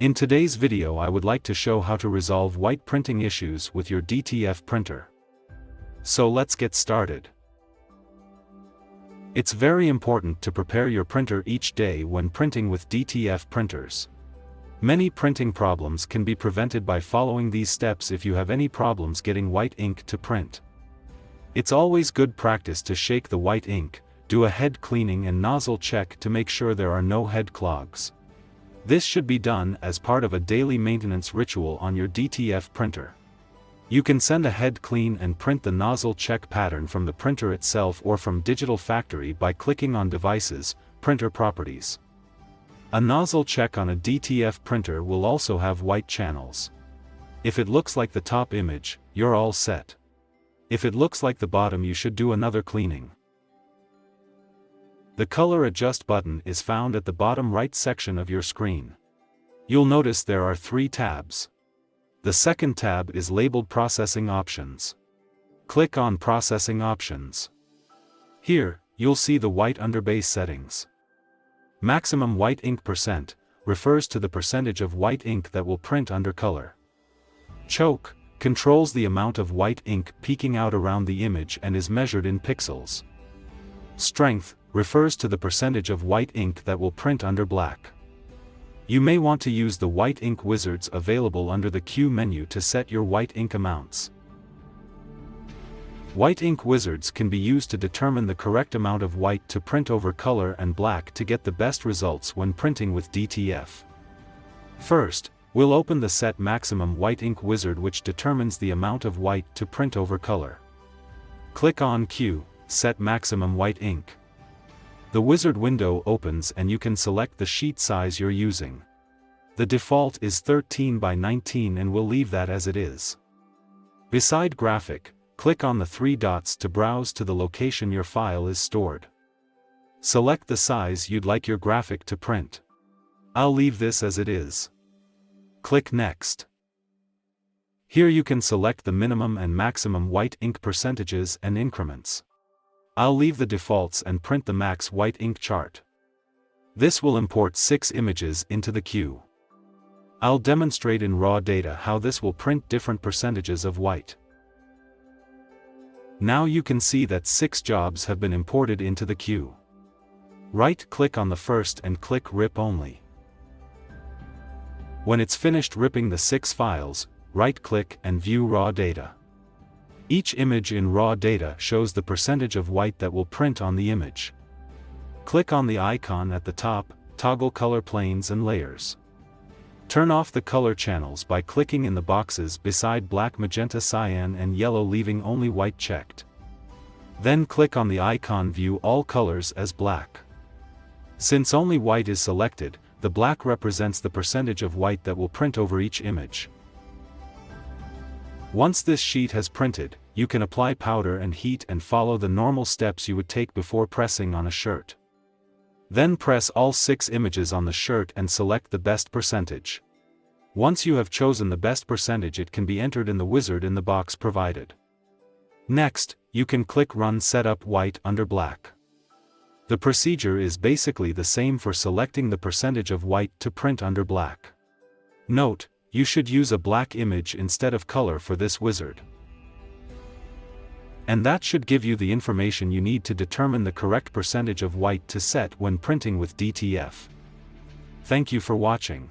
In today's video I would like to show how to resolve white printing issues with your DTF printer. So let's get started. It's very important to prepare your printer each day when printing with DTF printers. Many printing problems can be prevented by following these steps if you have any problems getting white ink to print. It's always good practice to shake the white ink, do a head cleaning and nozzle check to make sure there are no head clogs. This should be done as part of a daily maintenance ritual on your DTF printer. You can send a head clean and print the nozzle check pattern from the printer itself or from Digital Factory by clicking on Devices, Printer Properties. A nozzle check on a DTF printer will also have white channels. If it looks like the top image, you're all set. If it looks like the bottom, you should do another cleaning. The Color Adjust button is found at the bottom right section of your screen. You'll notice there are 3 tabs. The second tab is labeled Processing Options. Click on Processing Options. Here, you'll see the white underbase settings. Maximum white ink percent refers to the percentage of white ink that will print under color. Choke controls the amount of white ink peeking out around the image and is measured in pixels. Strength refers to the percentage of white ink that will print under black. You may want to use the white ink wizards available under the Q menu to set your white ink amounts. White ink wizards can be used to determine the correct amount of white to print over color and black to get the best results when printing with DTF. First, we'll open the Set Maximum White Ink wizard, which determines the amount of white to print over color. Click on Q, Set Maximum White Ink. The wizard window opens and you can select the sheet size you're using. The default is 13 by 19 and we'll leave that as it is. Beside Graphic, click on the 3 dots to browse to the location your file is stored. Select the size you'd like your graphic to print. I'll leave this as it is. Click Next. Here you can select the minimum and maximum white ink percentages and increments. I'll leave the defaults and print the max white ink chart. This will import 6 images into the queue. I'll demonstrate in raw data how this will print different percentages of white. Now you can see that 6 jobs have been imported into the queue. Right-click on the first and click Rip Only. When it's finished ripping the 6 files, right-click and View Raw Data. Each image in raw data shows the percentage of white that will print on the image. Click on the icon at the top, toggle color planes and layers. Turn off the color channels by clicking in the boxes beside black, magenta, cyan and yellow, leaving only white checked. Then click on the icon View All Colors as black. Since only white is selected, the black represents the percentage of white that will print over each image. Once this sheet has printed, you can apply powder and heat and follow the normal steps you would take before pressing on a shirt. Then press all 6 images on the shirt and select the best percentage. Once you have chosen the best percentage, it can be entered in the wizard in the box provided. Next, you can click Run Setup White under black. The procedure is basically the same for selecting the percentage of white to print under black. Note, you should use a black image instead of color for this wizard. And that should give you the information you need to determine the correct percentage of white to set when printing with DTF. Thank you for watching.